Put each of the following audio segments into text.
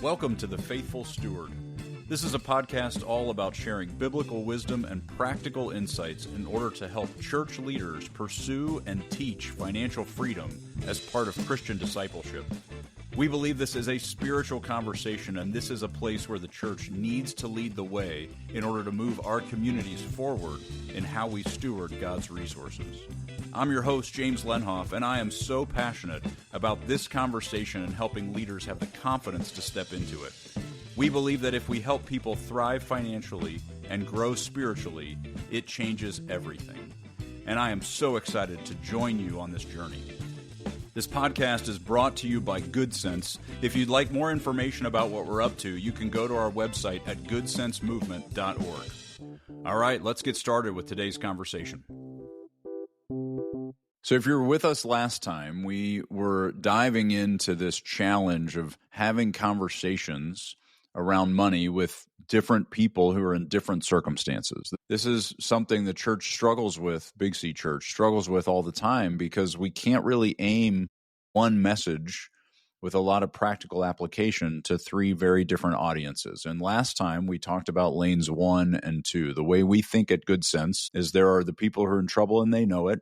Welcome to The Faithful Steward. This is a podcast all about sharing biblical wisdom and practical insights in order to help church leaders pursue and teach financial freedom as part of Christian discipleship. We believe this is a spiritual conversation, and this is a place where the church needs to lead the way in order to move our communities forward in how we steward God's resources. I'm your host, James Lenhoff, and I am so passionate about this conversation and helping leaders have the confidence to step into it. We believe that if we help people thrive financially and grow spiritually, it changes everything. And I am so excited to join you on this journey. This podcast is brought to you by Good Sense. If you'd like more information about what we're up to, you can go to our website at goodsensemovement.org. All right, let's get started with today's conversation. So if you were with us last time, we were diving into this challenge of having conversations around money with different people who are in different circumstances. This is something the church struggles with, Big C Church struggles with all the time, because we can't really aim one message with a lot of practical application to three very different audiences. And last time we talked about lanes 1 and 2. The way we think at Good Sense is there are the people who are in trouble and they know it.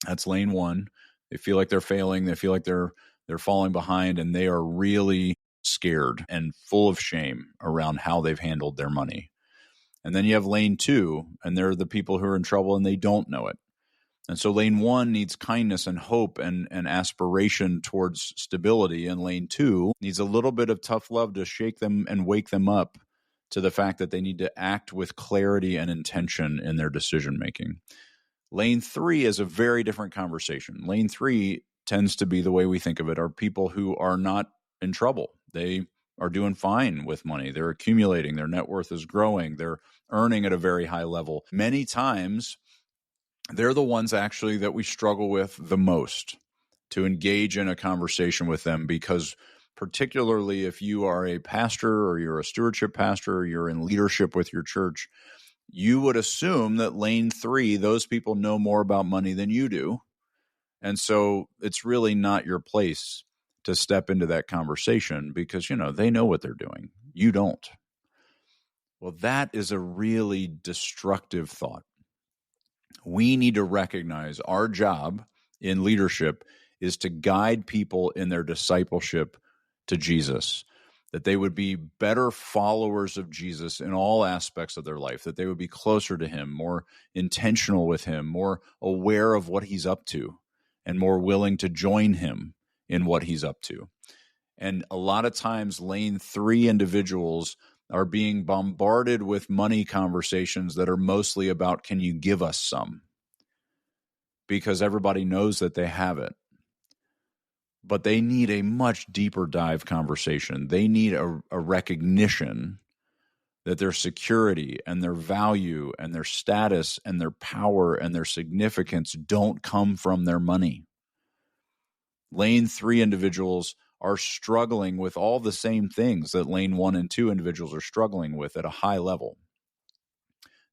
That's lane 1. They feel like they're failing. They feel like they're falling behind, and they are really scared and full of shame around how they've handled their money. And then you have lane 2, and they're the people who are in trouble and they don't know it. And so lane 1 needs kindness and hope and aspiration towards stability, and lane 2 needs a little bit of tough love to shake them and wake them up to the fact that they need to act with clarity and intention in their decision making. Lane 3 is a very different conversation. Lane 3 tends to be, the way we think of it, are people who are not in trouble. They are doing fine with money. They're accumulating. Their net worth is growing. They're earning at a very high level. Many times, they're the ones actually that we struggle with the most to engage in a conversation with them, because particularly if you are a pastor or you're a stewardship pastor or you're in leadership with your church, you would assume that lane 3, those people know more about money than you do. And so it's really not your place to step into that conversation because, they know what they're doing. You don't. Well, that is a really destructive thought. We need to recognize our job in leadership is to guide people in their discipleship to Jesus, that they would be better followers of Jesus in all aspects of their life, that they would be closer to him, more intentional with him, more aware of what he's up to, and more willing to join him in what he's up to. And a lot of times, lane 3 individuals are being bombarded with money conversations that are mostly about, can you give us some? Because everybody knows that they have it. But they need a much deeper dive conversation. They need a recognition that their security and their value and their status and their power and their significance don't come from their money. Lane 3 individuals are struggling with all the same things that lane 1 and 2 individuals are struggling with at a high level.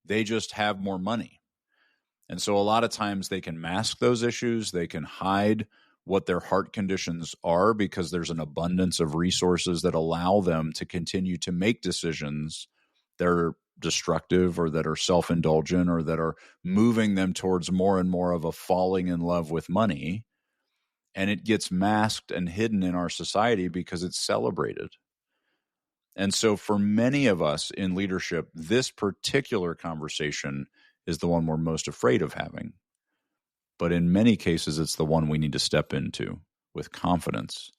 They just have more money. And so a lot of times they can mask those issues. They can hide what their heart conditions are because there's an abundance of resources that allow them to continue to make decisions that are destructive or that are self-indulgent or that are moving them towards more and more of a falling in love with money. And it gets masked and hidden in our society because it's celebrated. And so for many of us in leadership, this particular conversation is the one we're most afraid of having. But in many cases, it's the one we need to step into with confidence,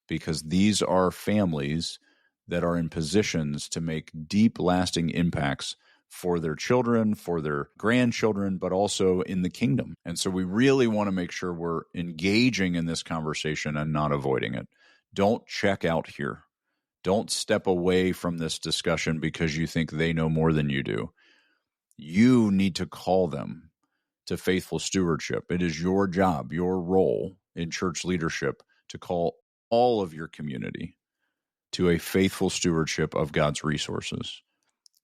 because these are families that are in positions to make deep, lasting impacts for their children, for their grandchildren, but also in the kingdom. And so we really want to make sure we're engaging in this conversation and not avoiding it. Don't check out here. Don't step away from this discussion because you think they know more than you do. You need to call them to faithful stewardship. It is your job, your role in church leadership to call all of your community to a faithful stewardship of God's resources.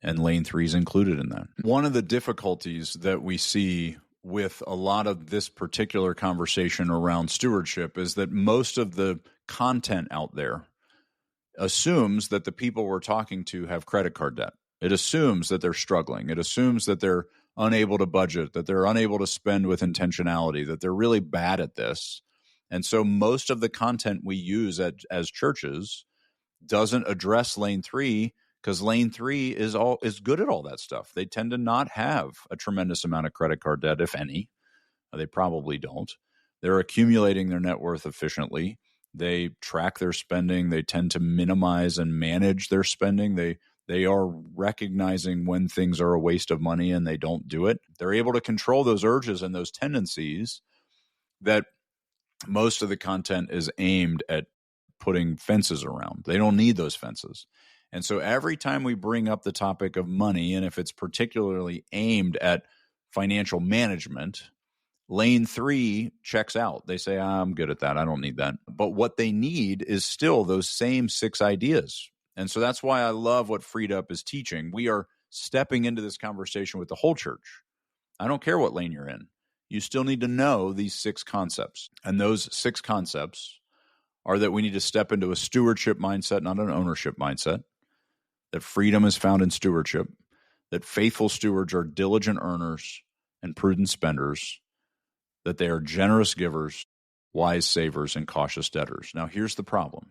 And lane 3 is included in that. One of the difficulties that we see with a lot of this particular conversation around stewardship is that most of the content out there assumes that the people we're talking to have credit card debt. It assumes that they're struggling. It assumes that they're unable to budget, that they're unable to spend with intentionality, that they're really bad at this. And so most of the content we use as churches doesn't address lane 3, because lane 3 is good at all that stuff. They tend to not have a tremendous amount of credit card debt, if any. They probably don't. They're accumulating their net worth efficiently. They track their spending. They tend to minimize and manage their spending. They are recognizing when things are a waste of money and they don't do it. They're able to control those urges and those tendencies that most of the content is aimed at putting fences around. They don't need those fences. And so every time we bring up the topic of money, and if it's particularly aimed at financial management, lane 3 checks out. They say, I'm good at that. I don't need that. But what they need is still those same 6 ideas. And so that's why I love what Freed Up is teaching. We are stepping into this conversation with the whole church. I don't care what lane you're in. You still need to know these 6 concepts. And those 6 concepts are that we need to step into a stewardship mindset, not an ownership mindset, that freedom is found in stewardship, that faithful stewards are diligent earners and prudent spenders, that they are generous givers, wise savers, and cautious debtors. Now, here's the problem.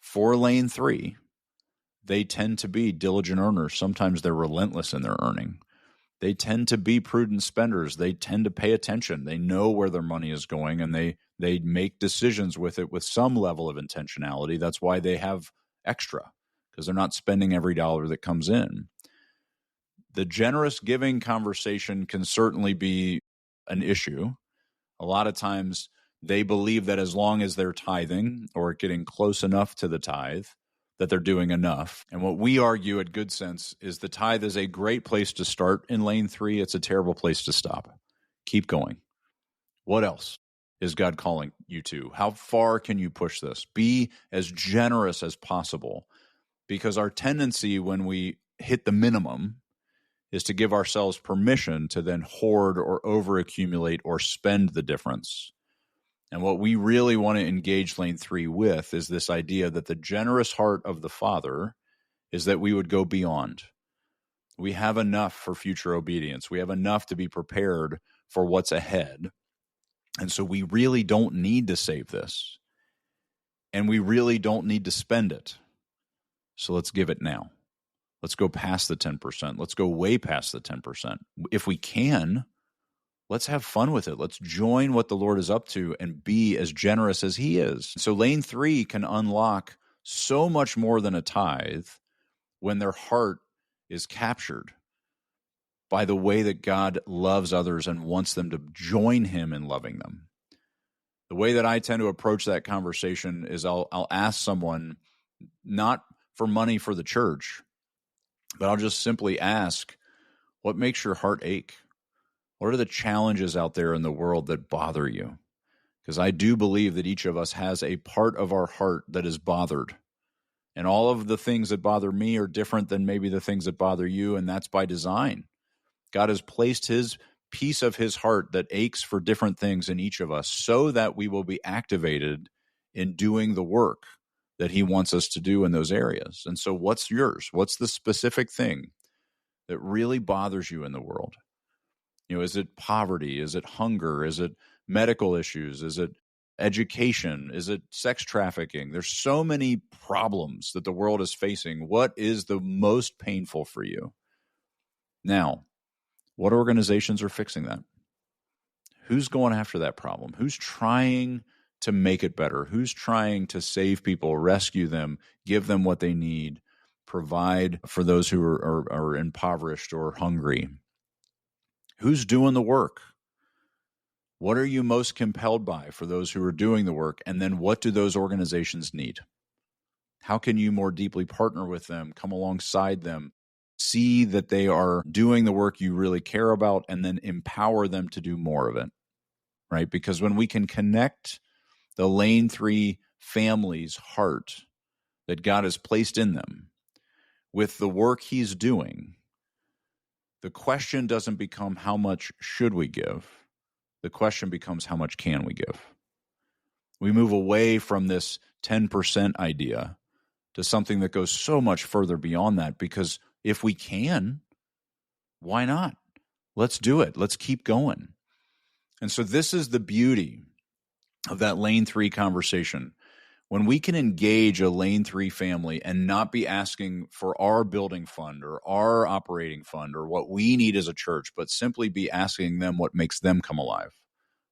For lane 3, they tend to be diligent earners. Sometimes they're relentless in their earning. They tend to be prudent spenders. They tend to pay attention. They know where their money is going, and they make decisions with it with some level of intentionality. That's why they have extra, because they're not spending every dollar that comes in. The generous giving conversation can certainly be an issue. A lot of times they believe that as long as they're tithing or getting close enough to the tithe, that they're doing enough. And what we argue at Good Sense is the tithe is a great place to start in lane 3. It's a terrible place to stop. Keep going. What else is God calling you to? How far can you push this? Be as generous as possible, because our tendency when we hit the minimum is to give ourselves permission to then hoard or overaccumulate or spend the difference. And what we really want to engage lane 3 with is this idea that the generous heart of the Father is that we would go beyond. We have enough for future obedience. We have enough to be prepared for what's ahead. And so we really don't need to save this. And we really don't need to spend it. So let's give it now. Let's go past the 10%. Let's go way past the 10%. If we can, let's have fun with it. Let's join what the Lord is up to and be as generous as He is. So lane 3 can unlock so much more than a tithe when their heart is captured by the way that God loves others and wants them to join Him in loving them. The way that I tend to approach that conversation is I'll ask someone, not for money for the church, but I'll just simply ask, what makes your heart ache? What are the challenges out there in the world that bother you? Because I do believe that each of us has a part of our heart that is bothered. And all of the things that bother me are different than maybe the things that bother you, and that's by design. God has placed His piece of His heart that aches for different things in each of us so that we will be activated in doing the work that He wants us to do in those areas. And so what's yours? What's the specific thing that really bothers you in the world? Is it poverty? Is it hunger? Is it medical issues? Is it education? Is it sex trafficking? There's so many problems that the world is facing. What is the most painful for you? Now, what organizations are fixing that? Who's going after that problem? Who's trying to make it better? Who's trying to save people, rescue them, give them what they need, provide for those who are impoverished or hungry? Who's doing the work? What are you most compelled by for those who are doing the work? And then what do those organizations need? How can you more deeply partner with them, come alongside them, see that they are doing the work you really care about, and then empower them to do more of it, right? Because when we can connect the lane 3 family's heart that God has placed in them with the work He's doing, the question doesn't become how much should we give? The question becomes how much can we give? We move away from this 10% idea to something that goes so much further beyond that, because if we can, why not? Let's do it. Let's keep going. And so this is the beauty of that lane 3 conversation. When we can engage a lane 3 family and not be asking for our building fund or our operating fund or what we need as a church, but simply be asking them what makes them come alive,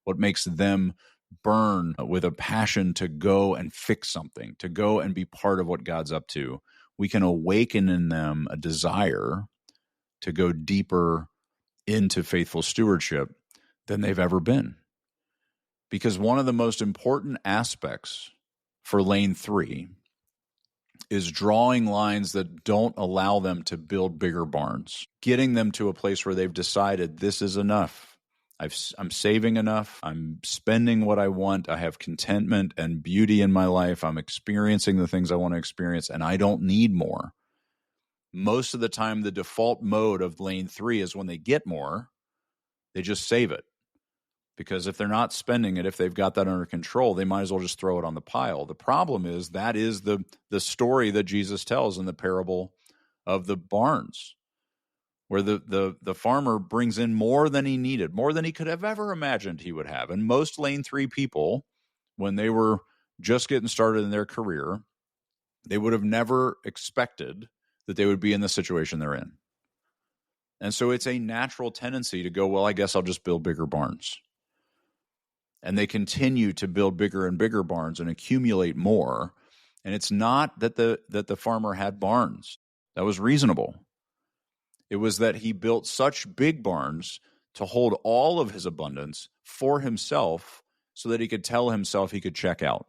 what makes them burn with a passion to go and fix something, to go and be part of what God's up to, we can awaken in them a desire to go deeper into faithful stewardship than they've ever been. Because one of the most important aspects for lane 3 is drawing lines that don't allow them to build bigger barns, getting them to a place where they've decided this is enough. I'm saving enough. I'm spending what I want. I have contentment and beauty in my life. I'm experiencing the things I want to experience, and I don't need more. Most of the time, the default mode of lane 3 is when they get more, they just save it. Because if they're not spending it, if they've got that under control, they might as well just throw it on the pile. The problem is that is the story that Jesus tells in the parable of the barns, where the farmer brings in more than he needed, more than he could have ever imagined he would have. And most lane 3 people, when they were just getting started in their career, they would have never expected that they would be in the situation they're in. And so it's a natural tendency to go, well, I guess I'll just build bigger barns. And they continue to build bigger and bigger barns and accumulate more. And it's not that the farmer had barns. That was reasonable. It was that he built such big barns to hold all of his abundance for himself so that he could tell himself he could check out,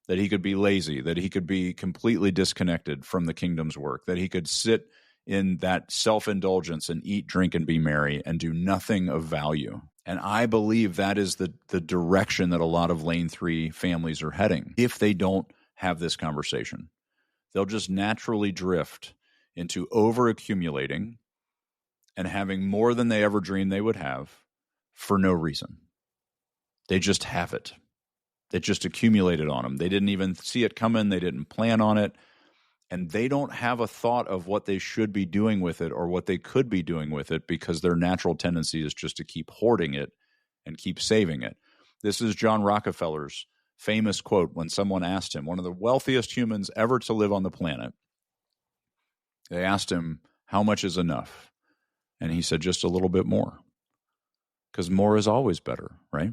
that he could be lazy, that he could be completely disconnected from the kingdom's work, that he could sit in that self-indulgence and eat, drink, and be merry and do nothing of value. And I believe that is the direction that a lot of lane 3 families are heading. If they don't have this conversation, they'll just naturally drift into over-accumulating and having more than they ever dreamed they would have for no reason. They just have it. It just accumulated on them. They didn't even see it coming. They didn't plan on it. And they don't have a thought of what they should be doing with it or what they could be doing with it, because their natural tendency is just to keep hoarding it and keep saving it. This is John Rockefeller's famous quote when someone asked him, one of the wealthiest humans ever to live on the planet, they asked him, how much is enough? And he said, just a little bit more, because more is always better, right?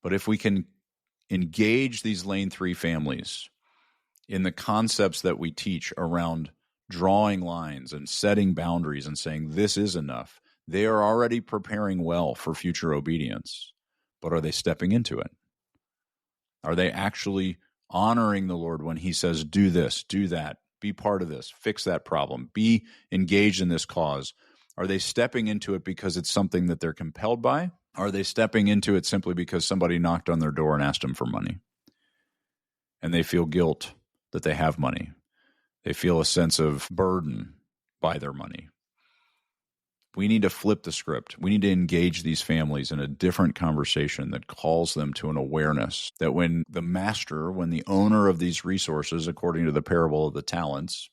But if we can engage these lane 3 families in the concepts that we teach around drawing lines and setting boundaries and saying this is enough, they are already preparing well for future obedience. But are they stepping into it? Are they actually honoring the Lord when he says, do this, do that, be part of this, fix that problem, be engaged in this cause? Are they stepping into it because it's something that they're compelled by? Are they stepping into it simply because somebody knocked on their door and asked them for money? And they feel guilt that they have money. They feel a sense of burden by their money. We need to flip the script. We need to engage these families in a different conversation that calls them to an awareness that when the master, when the owner of these resources, according to the parable of the talents,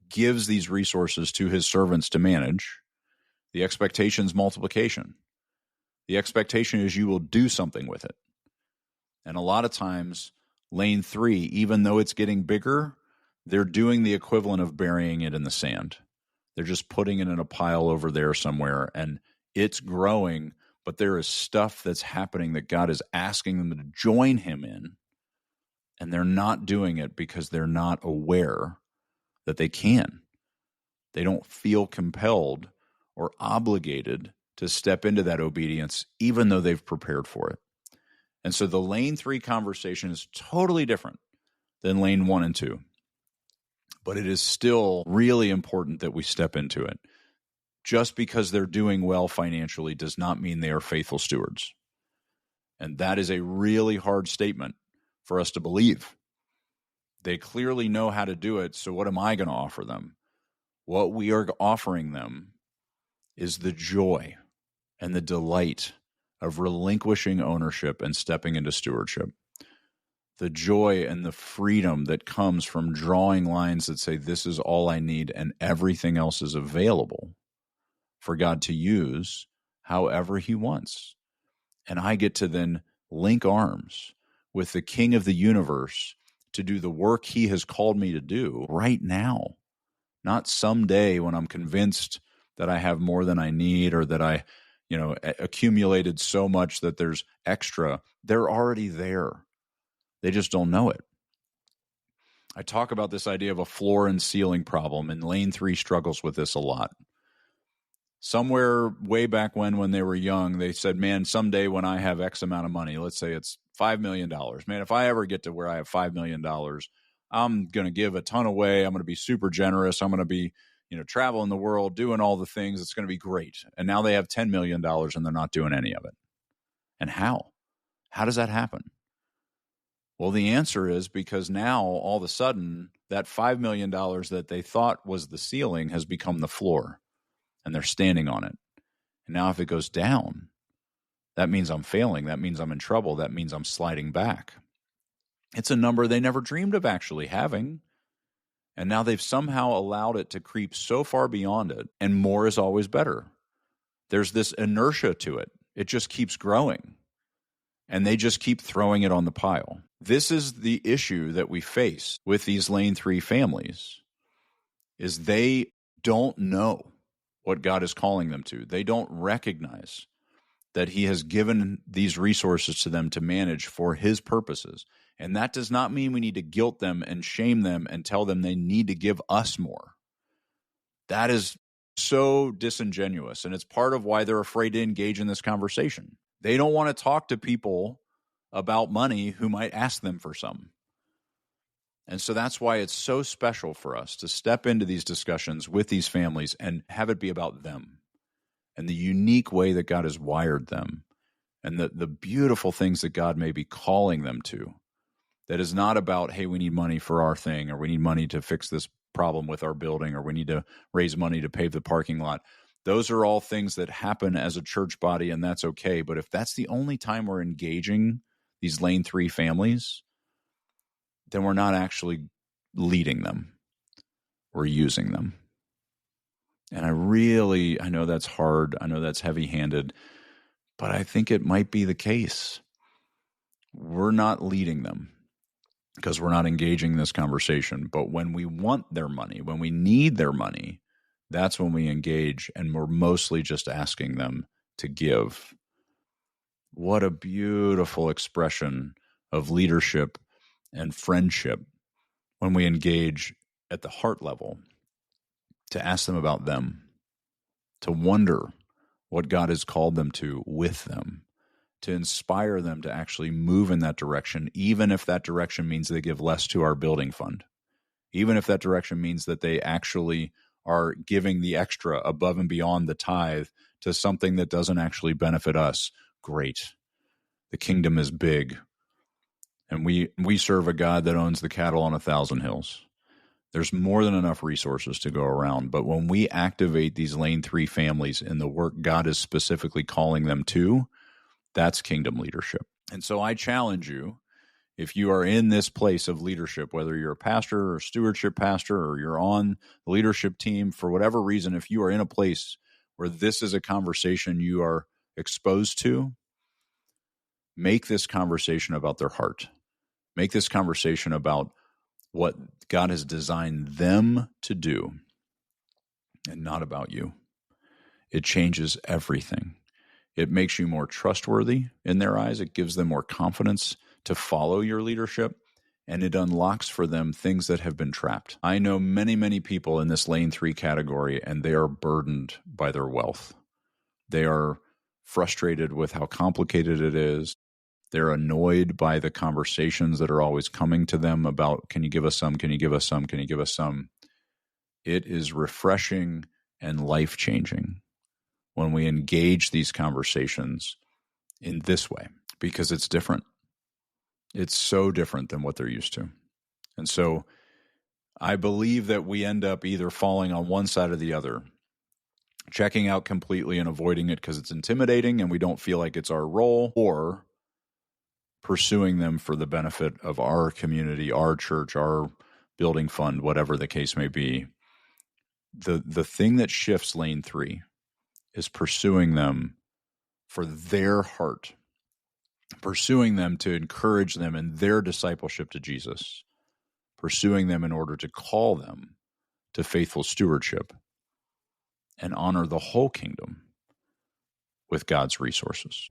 gives these resources to his servants to manage, the expectation is multiplication. The expectation is you will do something with it. And a lot of times, lane 3, even though it's getting bigger, they're doing the equivalent of burying it in the sand. They're just putting it in a pile over there somewhere, and it's growing, but there is stuff that's happening that God is asking them to join him in, and they're not doing it because they're not aware that they can. They don't feel compelled or obligated to step into that obedience, even though they've prepared for it. And so the lane 3 conversation is totally different than lane 1 and 2. But it is still really important that we step into it. Just because they're doing well financially does not mean they are faithful stewards. And that is a really hard statement for us to believe. They clearly know how to do it, so what am I going to offer them? What we are offering them is the joy and the delight of relinquishing ownership and stepping into stewardship. the joy and the freedom that comes from drawing lines that say, this is all I need and everything else is available for God to use however he wants. And I get to then link arms with the King of the universe to do the work he has called me to do right now, not someday when I'm convinced that I have more than I need or that I, accumulated so much that there's extra. They're already there. They just don't know it. I talk about this idea of a floor and ceiling problem, and Lane 3 struggles with this a lot. Somewhere way back when they were young, they said, man, someday when I have X amount of money, let's say it's $5 million. Man, if I ever get to where I have $5 million, I'm going to give a ton away. I'm going to be super generous. I'm going to be, traveling the world, doing all the things. It's going to be great. And now they have $10 million and they're not doing any of it. And how? How does that happen? Well, the answer is because now all of a sudden that $5 million that they thought was the ceiling has become the floor. And they're standing on it. And now if it goes down, that means I'm failing. That means I'm in trouble. That means I'm sliding back. It's a number they never dreamed of actually having. And now they've somehow allowed it to creep so far beyond it. And more is always better. There's this inertia to it. It just keeps growing. And they just keep throwing it on the pile. This is the issue that we face with these Lane 3 families, is they don't know what God is calling them to. They don't recognize that he has given these resources to them to manage for his purposes. And that does not mean we need to guilt them and shame them and tell them they need to give us more. That is so disingenuous, and it's part of why they're afraid to engage in this conversation. They don't want to talk to people about money who might ask them for some. And so that's why it's so special for us to step into these discussions with these families and have it be about them and the unique way that God has wired them and the beautiful things that God may be calling them to. That is not about, hey, we need money for our thing, or we need money to fix this problem with our building, or we need to raise money to pave the parking lot. Those are all things that happen as a church body, and that's okay. But if that's the only time we're engaging these Lane 3 families, then we're not actually leading them. We're using them. And I know that's hard. I know that's heavy-handed, but I think it might be the case. We're not leading them because we're not engaging in this conversation. But when we want their money, when we need their money, that's when we engage, and we're mostly just asking them to give. What a beautiful expression of leadership and friendship when we engage at the heart level to ask them about them, to wonder what God has called them to with them, to inspire them to actually move in that direction, even if that direction means they give less to our building fund, even if that direction means that they actually are giving the extra above and beyond the tithe to something that doesn't actually benefit us. Great. The kingdom is big. And we serve a God that owns the cattle on 1,000 hills. There's more than enough resources to go around. But when we activate these Lane 3 families in the work God is specifically calling them to, that's kingdom leadership. And so I challenge you, if you are in this place of leadership, whether you're a pastor or a stewardship pastor, or you're on the leadership team, for whatever reason, if you are in a place where this is a conversation you are exposed to, make this conversation about their heart. Make this conversation about what God has designed them to do and not about you. It changes everything. It makes you more trustworthy in their eyes. It gives them more confidence to follow your leadership, and it unlocks for them things that have been trapped. I know many, many people in this Lane 3 category, and they are burdened by their wealth. They are frustrated with how complicated it is. They're annoyed by the conversations that are always coming to them about, can you give us some? Can you give us some? Can you give us some? It is refreshing and life-changing when we engage these conversations in this way, because it's different. It's so different than what they're used to. And so I believe that we end up either falling on one side or the other, checking out completely and avoiding it because it's intimidating and we don't feel like it's our role, or pursuing them for the benefit of our community, our church, our building fund, whatever the case may be. The thing that shifts lane 3 is pursuing them for their heart, pursuing them to encourage them in their discipleship to Jesus, pursuing them in order to call them to faithful stewardship and honor the whole kingdom with God's resources.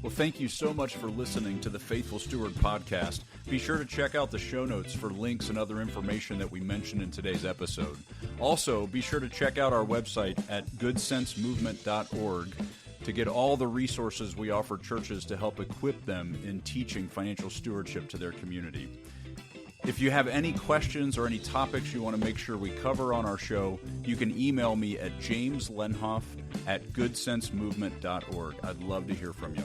Well, thank you so much for listening to the Faithful Steward podcast. Be sure to check out the show notes for links and other information that we mentioned in today's episode. Also, be sure to check out our website at goodsensemovement.org to get all the resources we offer churches to help equip them in teaching financial stewardship to their community. If you have any questions or any topics you want to make sure we cover on our show, you can email me at jameslenhoff@goodsensemovement.org. I'd love to hear from you.